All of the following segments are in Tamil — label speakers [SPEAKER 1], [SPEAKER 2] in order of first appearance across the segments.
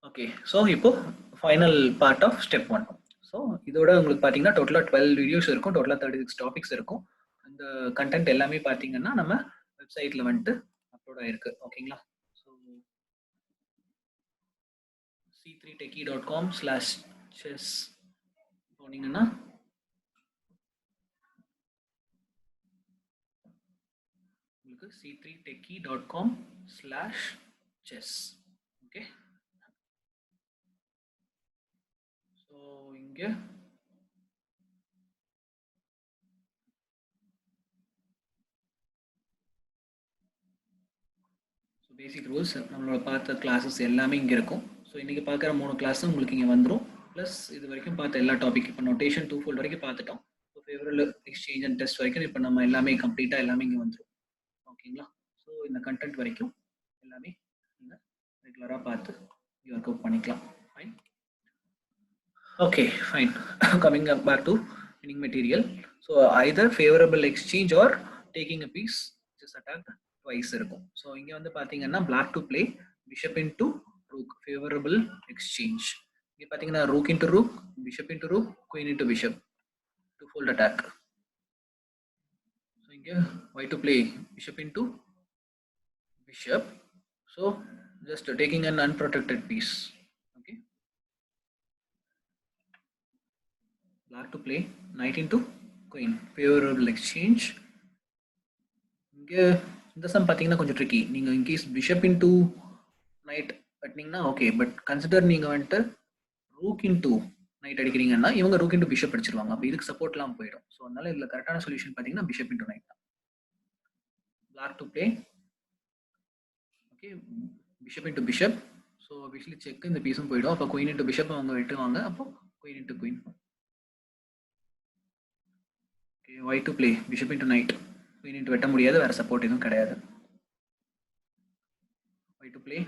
[SPEAKER 1] ஓகே. ஸோ இப்போ final part of step 1. So இதோட உங்களுக்கு பார்த்தீங்கன்னா டோட்டலாக 12 வீடியோஸ் இருக்கும். டோட்டலாக 36 டாபிக்ஸ் இருக்கும். அந்த கண்டென்ட் எல்லாமே பார்த்தீங்கன்னா நம்ம வெப்சைட்டில் வந்துட்டு அப்லோட் ஆயிருக்கு. ஓகேங்களா? ஸோ c3techie.com/chess போனீங்கன்னா உங்களுக்கு c3techie.com/chess. ஓகே. ஸோ இங்கே பேசிக் ரூல்ஸ் நம்மளோட பார்த்த கிளாஸஸ் எல்லாமே இங்கே இருக்கும். ஸோ இன்றைக்கி பார்க்குற 3 கிளாஸும் உங்களுக்கு இங்கே வந்துடும். ப்ளஸ் இது வரைக்கும் பார்த்த எல்லா டாபிக் இப்போ நோட்டேஷன் 2 ஃபோல்ட் வரைக்கும் பார்த்துட்டோம். So favourable exchange and test வரைக்கும் இப்போ நம்ம எல்லாமே கம்ப்ளீட்டாக எல்லாமே இங்கே வந்துடும். ஓகேங்களா? ஸோ இந்த கண்டென்ட் வரைக்கும் எல்லாமே நீங்கள் ரெகுலராக பார்த்து ஒர்க் அவுட் பண்ணிக்கலாம். Fine. Okay fine. Coming back to winning material. So either favorable exchange or taking a piece which is attacked twice இருக்கும். ஸோ இங்கே வந்து பார்த்தீங்கன்னா black to play bishop into rook, favorable exchange. இங்கே பார்த்தீங்கன்னா rook into rook, bishop into rook, queen into bishop, two fold attack. So இங்கே white to play bishop into bishop, so just taking an unprotected piece. Okay, black to play knight into queen, favorable exchange. இங்கே இந்த சம் பார்த்தீங்கன்னா கொஞ்சம் ட்ரிக்கி. நீங்கள் இன்கேஸ் பிஷப் இன்டூ நைட் கட்டினீங்கன்னா ஓகே, பட் கன்சிடர் நீங்கள் வந்துட்டு ரூக் இன்டூ நைட் அடிக்கிறீங்கன்னா இவங்க ரூக் இன்டூ பிஷப் அடிச்சிருவாங்க. அப்போ இதுக்கு சப்போர்ட்லாம் போயிடும். ஸோ அதனால இதில் கரெக்டான சொல்யூஷன் பார்த்தீங்கன்னா பிஷப் இன்டூ நைட் தான். Black to play okay, bishop into bishop. So obviously check இந்த பீஸும் போயிடும். அப்போ குயின் இன்டூ பிஷப் அவங்க வெட்டுவாங்க. அப்போ queen into queen. Okay, white to play bishop into night. Queen into வெட்ட முடியாது, வேற சப்போர்ட் எதுவும் கிடையாது. White to play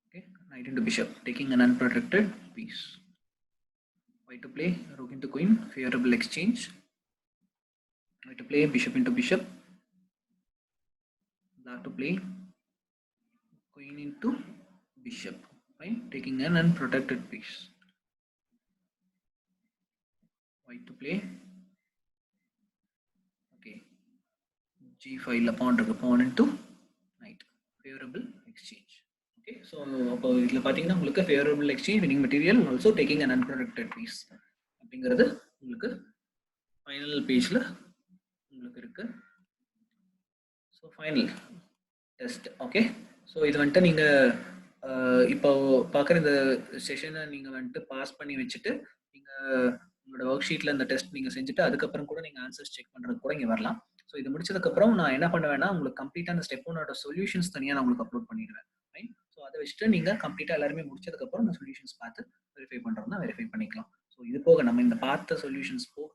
[SPEAKER 1] okay, knight into bishop, taking an unprotected piece. White to play rook into queen, favorable exchange. White to play bishop into bishop. Black to play queen into bishop, right, taking an unprotected piece. White to play okay, g5 pawn into knight, favorable exchange. Okay, so இப்போ இதில் பார்த்தீங்கன்னா உங்களுக்கு favourable exchange, winning material, also taking an unprotected piece அப்படிங்கிறது உங்களுக்கு ஃபைனல் பேஜில் உங்களுக்கு இருக்கு. So final test. Okay, so இது வந்துட்டு நீங்கள் இப்போ பார்க்குற இந்த செஷனை நீங்கள் வந்துட்டு பாஸ் பண்ணி வச்சுட்டு நீங்கள் உங்களோட ஒர்க் ஷீட்டில் இந்த டெஸ்ட் நீங்கள் செஞ்சுட்டு அதுக்கப்புறம் கூட நீங்கள் ஆன்சர்ஸ் செக் பண்ணுறது கூட இங்கே வரலாம். ஸோ இது முடிச்சதுக்கப்புறம் நான் என்ன பண்ணுவேன்னா உங்களுக்கு கம்ப்ளீட்டாக அந்த ஸ்டெப் 1ஓட சொல்யூஷன்ஸ் தனியாக நான் உங்களுக்கு அப்லோட் பண்ணிடுவேன். ரைட்? ஸோ அதை வச்சுட்டு நீங்கள் கம்ப்ளீட்டாக எல்லாருமே முடிச்சதுக்கப்புறம் இந்த சொல்யூஷன்ஸ் பார்த்து வெரிஃபை பண்ணுறதுனா வெரிஃபை பண்ணிக்கலாம். ஸோ இது போக நம்ம இந்த பார்த்த சொல்யூஷன்ஸ் போக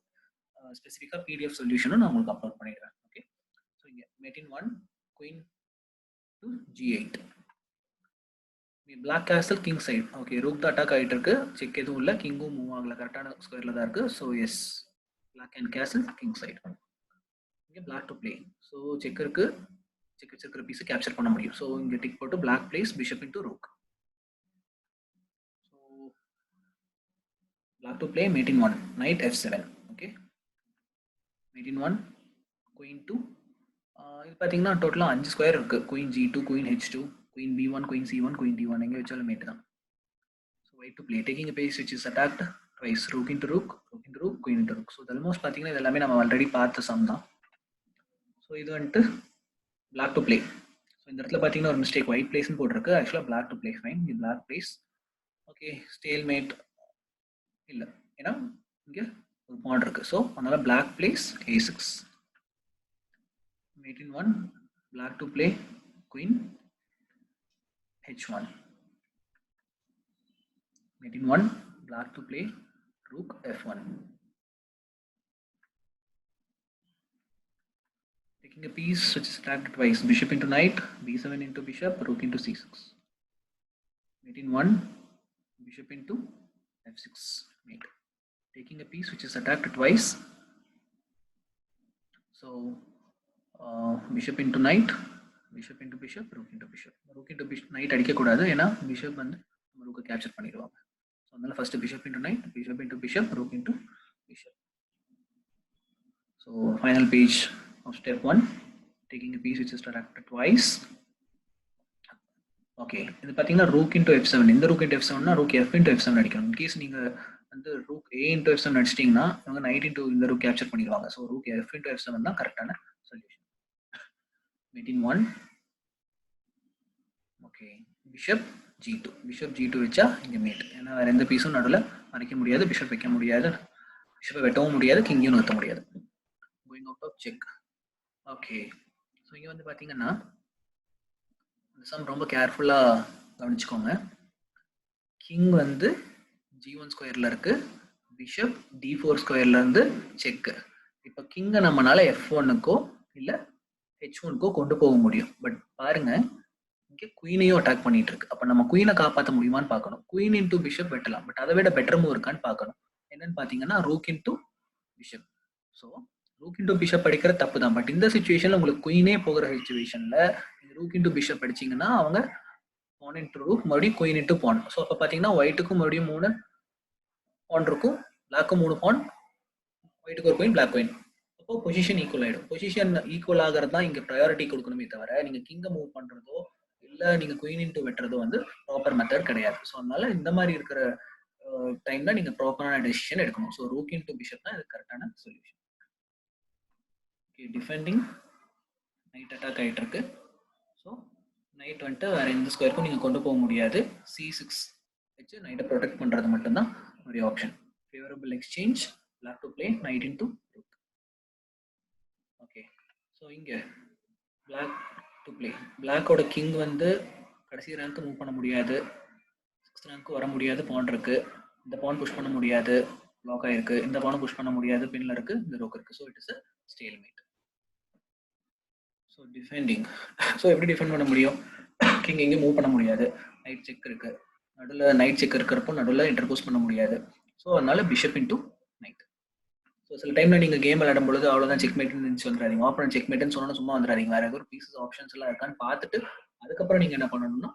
[SPEAKER 1] ஸ்பெசிஃபிக்காக பிடிஎஃப் சொல்யூஷனும் நான் உங்களுக்கு அப்லோட் பண்ணிடுவேன். ஓகே, ஸோ இங்கே mate in 1 queen to g8, black castle king side. Okay, rook தான் அட்டாக் ஆகிட்டு இருக்கு, செக் எதுவும் இல்லை, கிங்கும் மூவ் ஆகல, கரெக்டான ஸ்கொயரில் தான் இருக்கு. So yes, black and castle king side. இங்கே black to play. So check இருக்கு, செக் வச்சிருக்கிற பீஸை கேப்சர் பண்ண முடியும். ஸோ இங்கே டிக் போட்டு black plays bishop into rook. So black to play mate in 1 knight f7. Okay, mate in 1 queen 2. இது பார்த்தீங்கன்னா டோட்டலாக 5 ஸ்கொயர் இருக்கு. Queen g2, queen h2, queen b1, queen c1, queen d1, எங்கே வச்சாலும் மேட் தான். So white to play taking a piece which is attacked twice, rook into rook, rook into rook, queen into rook. So almost பார்த்தீங்கன்னா இது எல்லாமே நம்ம ஆல்ரெடி பார்த்த சம் தான். ஸோ இது வந்துட்டு பிளாக் டு பிளே. ஸோ இந்த இடத்துல பார்த்தீங்கன்னா ஒரு மிஸ்டேக், ஒயிட் பிளேஸ்னு போட்டிருக்கு, ஆக்சுவலாக பிளாக் டு பிளே. ஃபைன், இது black plays. Okay, stalemate இல்லை, ஏன்னா இங்கே ஒரு பாயிண்ட் இருக்கு. ஸோ அதனால black plays a6. Mate in 1, black to play queen h1. Mate in 1, black to play rook f1. Taking a piece which is attacked twice, bishop into knight, b7 into bishop, rook into c6. Mate in 1, bishop into f6, mate. Taking a piece which is attacked twice. So bishop into knight, bishop into bishop, rook into bishop. Rook into bishop knight அடிக்கக்கூடாது, ஏன்னா பிஷப் வந்து ரூக்கை கேப்சர் பண்ணிடுவாங்க. ஸோ அதனால first bishop into knight, bishop into bishop, rook into bishop. So final page of step 1, taking a piece which is attracted twice. Okay, இது பார்த்தீங்கன்னா ரூக் இன்டு F7. இந்த ரூக் இன்டு F7னா ரூக் F இன்டு F7 அடிக்கணும். இன்கேஸ் நீங்கள் வந்து ரூக் A இன்டு F7 அடிச்சிட்டிங்கன்னா இவங்க நைட் இன்டு இந்த ரூக் கேப்சர் பண்ணிடுவாங்க. So rook F into F7 தான் கரெக்டான solution. Mate in 1. Okay, bishop G2. Bishop G2 வச்சா இங்கே மேட். ஏன்னா வேற எந்த பீஸும் நடுவில் மறைக்க முடியாது, பிஷப் வைக்க முடியாது, பிஷப்பை வெட்டவும் முடியாது, கிங்கையும் நிறுத்த முடியாது. Going out of check. Okay, so இங்கே வந்து பார்த்தீங்கன்னா இந்த சம் ரொம்ப கேர்ஃபுல்லாக கவனிச்சுக்கோங்க. கிங் வந்து G1 ஸ்கொயரில் இருக்கு, பிஷப் D4 ஸ்கொயர்ல இருந்து செக்கு. இப்போ கிங்கை நம்மளால F1க்கோ இல்லை H1க்கோ கொண்டு போக முடியும். பட் பாருங்க, இங்கே குயினையும் அட்டாக் பண்ணிட்டு இருக்கு. அப்போ நம்ம குயினை காப்பாற்ற முடியுமான்னு பார்க்கணும். குயின் இன்டூ பிஷப் வெட்டலாம், பட் அதை விட பெட்டர் மூவ் இருக்கான்னு பார்க்கணும். என்னன்னு பார்த்தீங்கன்னா rook into bishop. So rook into bishop அடிக்கிற தப்பு தான், பட் இந்த சுச்சுவேஷன்ல உங்களுக்கு குயினே போகிற சுச்சுவேஷன்ல ரூக் இன்டூ பிஷப் அடிச்சிங்கன்னா அவங்க பான் இன்டூ ரூக், மறுபடியும் குயின் இன்டூ பான். ஸோ அப்போ பார்த்தீங்கன்னா ஒயிட்டுக்கும் மறுபடியும் 3 பான் இருக்கும், பிளாக்கும் 3 பான், ஒயிட்டுக்கு ஒரு குயின், பிளாக் குயின். அப்போ பொசிஷன் ஈக்குவல் ஆயிடும். பொசிஷன் ஈக்குவல் ஆகிறது தான் இங்க ப்ரையாரிட்டி கொடுக்கணுமே தவிர நீங்க கிங்கை மூவ் பண்றதோ இல்ல நீங்க குயின் இன்டூ வெட்டுறதோ வந்து ப்ராப்பர் மெத்தட் கிடையாது. ஸோ அதனால இந்த மாதிரி இருக்கிற டைம்ல நீங்க ப்ராப்பரான டெசிஷன் எடுக்கணும். ஸோ ரூக் இன்டூ பிஷப் தான் இது கரெக்டான solution. Okay, defending night attack ஆயிட்டு இருக்கு. ஸோ நைட் வந்துட்டு வேற எந்த ஸ்கொயருக்கும் நீங்க கொண்டு போக முடியாது. C6 வச்சு நைட்டை ப்ரொடெக்ட் பண்றது மட்டும்தான் ஒரு option. Favourable exchange, black to play knight into rook. Okay, so இங்கே பிளாக் டு பிளே. பிளாக்கோட கிங் வந்து கடைசி ரேங்க் மூவ் பண்ண முடியாது, 6th ரேங்க் வர முடியாது, பான் இருக்கு, இந்த பான் புஷ் பண்ண முடியாது, பிளாக் ஆயிருக்கு, இந்த பானும் புஷ் பண்ண முடியாது, பின்ல இருக்கு, இந்த ரோக் இருக்கு. So it is a stalemate. So defending. So எப்படி டிஃபெண்ட் பண்ண முடியும்? கிங் எங்கேயும் மூவ் பண்ண முடியாது, நைட் செக் இருக்கு, நடுவில் நைட் செக் இருக்கிறப்போ நடுவில் இன்டர்போஸ் பண்ண முடியாது. ஸோ அதனால பிஷப் இன்டூ நைட். ஸோ சில டைம்ல நீங்க கேம் விளையாடும் பொழுது அவ்வளோதான் செக்மேட்னு நினைச்சு வந்துடாதீங்க. ஆப்போனன்ட் செக்மேட்னு சொன்னா சும்மா வந்துடாதீங்க. வேற ஏதோ பீசஸ் ஆப்ஷன்ஸ் எல்லாம் இருக்கான்னு பார்த்துட்டு அதுக்கப்புறம் நீங்க என்ன பண்ணணும்னா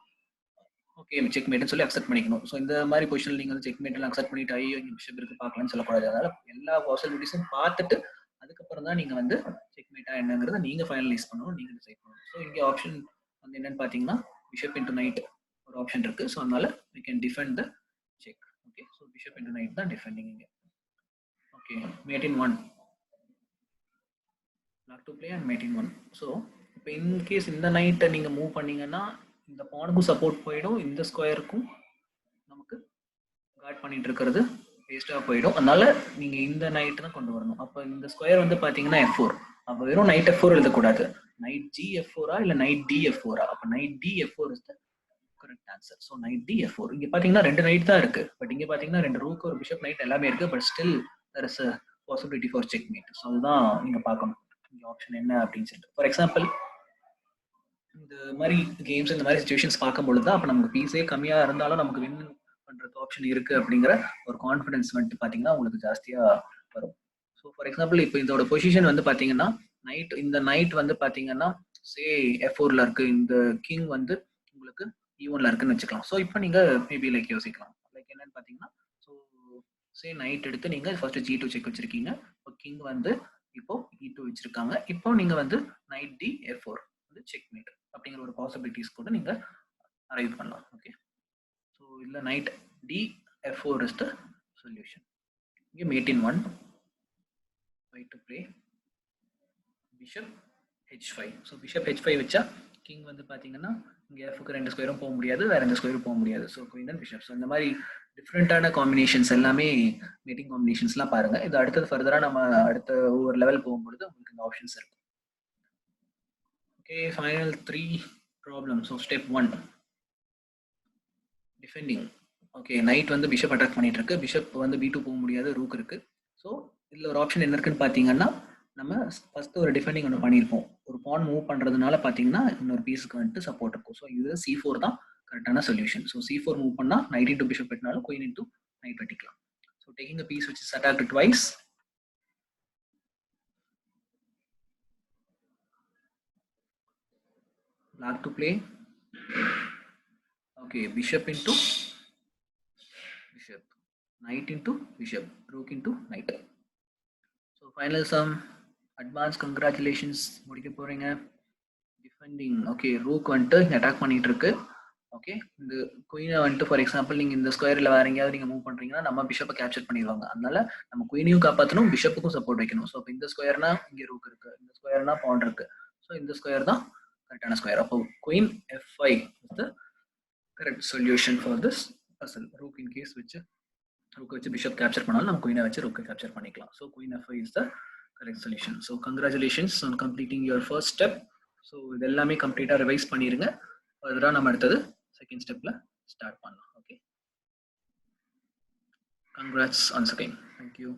[SPEAKER 1] ஓகே செக்மேட்னு சொல்லி அக்செப்ட் பண்ணிக்கணும். ஸோ இந்த மாதிரி பொசிஷன் நீங்க வந்து செக்மேட் எல்லாம் அக்செப்ட் பண்ணிட்டு ஐயோ இங்க பிஷப் இருக்கு பார்க்கலாம்னு சொல்லக்கூடாது. அதனால எல்லா பாசிபிலிட்டிஸும் பார்த்துட்டு அதுக்கப்புறம் தான் நீங்க வந்து செக்மேட்டா என்னங்கிறத நீங்க ஃபைனலைஸ் பண்ணணும், நீங்க டிசைட் பண்ணணும். ஸோ இங்கே ஆப்ஷன் வந்து என்னன்னு பார்த்தீங்கன்னா பிஷப் இன்டூ நைட் ஒரு ஆப்ஷன் இருக்கு. ஸோ அதனால we can defend the check. Okay, so bishop into knight தான் டிஃபெண்டிங் இங்கே. Okay, mate in 1, black to play and mate in 1. So இப்போ இன்கேஸ் இந்த நைட்டை நீங்கள் மூவ் பண்ணீங்கன்னா இந்த பானுக்கும் சப்போர்ட் போயிடும், இந்த ஸ்கொயருக்கும் நமக்கு கார்ட் பண்ணிட்டு இருக்கிறது வேஸ்ட்டாக போயிடும். அதனால நீங்கள் இந்த நைட்டு தான் கொண்டு வரணும். அப்போ இந்த ஸ்கொயர் வந்து பார்த்தீங்கன்னா F4. அப்போ வெறும் நைட் F4 எழுதக்கூடாது, நைட் GF4 இல்லை நைட் DF4. அப்போ night DF4 is the correct answer. So night DF4. இங்கே பார்த்தீங்கன்னா 2 நைட் தான் இருக்கு, பட் இங்கே பார்த்தீங்கன்னா 2 ரூக் ஒரு பிஷப் நைட் எல்லாமே இருக்கு, but still there is a possibility for checkmate. So அதுதான் நீங்கள் பார்க்கணும் ஆப்ஷன் என்ன அப்படின்னு சொல்லிட்டு. ஃபார் எக்ஸாம்பிள் இந்த மாதிரி கேம்ஸ் இந்த மாதிரி சிச்சுவேஷன்ஸ் பார்க்கும்பொழுது தான் அப்போ நமக்கு பீஸே கம்மியாக இருந்தாலும் நமக்கு வின் பண்ணுறது ஆப்ஷன் இருக்கு அப்படிங்கிற ஒரு கான்ஃபிடன்ஸ் வந்துட்டு பார்த்தீங்கன்னா உங்களுக்கு ஜாஸ்தியாக வரும். ஸோ ஃபார் எக்ஸாம்பிள் இப்போ இதோட பொசிஷன் வந்து பார்த்தீங்கன்னா நைட், இந்த நைட் வந்து பார்த்தீங்கன்னா சே F4ல இருக்கு, இந்த கிங் வந்து உங்களுக்கு E1ல இருக்குன்னு வச்சுக்கலாம். ஸோ இப்போ நீங்கள் மேபி லைக் யோசிக்கலாம் லைக் என்னன்னு பார்த்தீங்கன்னா ஸோ சே நைட் எடுத்து நீங்கள் ஃபர்ஸ்ட் G2 செக் வச்சிருக்கீங்க, இப்போ கிங் வந்து இப்போ E2 வச்சிருக்காங்க, இப்போ நீங்க வந்து நைட் DF4 வந்து செக்மேட் அப்படிங்கிற ஒரு பாசிபிலிட்டிஸ் கூட நீங்க அரைவ் பண்ணலாம். ஓகே, ஸோ இல்ல knight DF4 is the solution. இங்கே mate in 1, white to play bishop H5. So bishop H5 வச்சா கிங் வந்து பாத்தீங்கன்னா இங்கே Fக்கு 2 ஸ்கொயரும் போக முடியாது, வேற எந்த ஸ்கொயரும் போக முடியாது. So queen and bishop. So இந்த மாதிரி டிஃப்ரெண்டான காம்பினேஷன்ஸ் எல்லாமே மீட்டிங் காம்பினேஷன்ஸ்லாம் பாருங்க. இது அடுத்தது ஃபர்தரா நம்ம அடுத்த ஒவ்வொரு லெவல் போகும்பொழுது உங்களுக்கு இந்த ஆப்ஷன்ஸ் இருக்கும். Okay, final 3 problem. So step 1 defending. Okay, night வந்து பிஷப் அட்டாக் பண்ணிட்டு இருக்கு, பிஷப் வந்து B2 போக முடியாது, ரூக் இருக்கு. ஸோ இதுல ஒரு ஆப்ஷன் என்ன இருக்குன்னு பாத்தீங்கன்னா நம்ம ஃபர்ஸ்ட் ஒரு டிஃபெண்டிங் ஒன்று பண்ணியிருப்போம், ஒரு பான் மூவ் பண்றதுனால பாத்தீங்கன்னா இன்னொரு பீஸுக்கு வந்துட்டு சப்போர்ட் இருக்கும். ஸோ இது C4 தான் கரெக்டான சொல்யூஷன். ஸோ C4 மூவ் பண்ணா நைட் இன்டூ பிஷப் வெட்டினாலும் குயின் இன்டூ நைட் வெட்டிக்கலாம். So taking a piece which is attacked twice. black to play. Okay, bishop into bishop, knight into bishop, rook into knight. So final sum, advance congratulations, முடிக்க போறீங்க. Defending, okay, rook வந்துட்டு அட்டாக் பண்ணிட்டு இருக்கு. ஓகே, இந்த குயினை வந்துட்டு ஃபார் எக்ஸாம்பிள் நீங்க இந்த ஸ்கொயர்ல வேற எங்கேயாவது நீங்க மூவ் பண்றீங்கன்னா நம்ம பிஷப்பை கேப்சர் பண்ணிடுவாங்க. அதனால நம்ம குயினையும் காப்பாற்றணும், பிஷப்புக்கும் சப்போர்ட் வைக்கணும். ஸோ இப்போ இந்த ஸ்கொயர்னா இங்கே ரூக் இருக்கு, இந்த ஸ்கொயர்னா பாண்ட் இருக்கு. ஸோ இந்த ஸ்கொயர் தான் கரெக்டான ஸ்கொயர். அப்போ queen F5 is the correct solution for this puzzle. Rook in case வச்சு ரூக் வச்சு பிஷப் கேப்சர் பண்ணாலும் நம்ம குயினை வச்சு ரூக்கை கேப்சர் பண்ணிக்கலாம். So queen F5 is the correct solution. So congratulations on completing your first step. So இது எல்லாமே கம்ப்ளீட்டாக ரிவைஸ் பண்ணிடுங்க. ஃபர்தராக நம்ம அடுத்தது செகண்ட் ஸ்டெப்ல ஸ்டார்ட் பண்ணலாம். Okay, congrats once again. Thank you.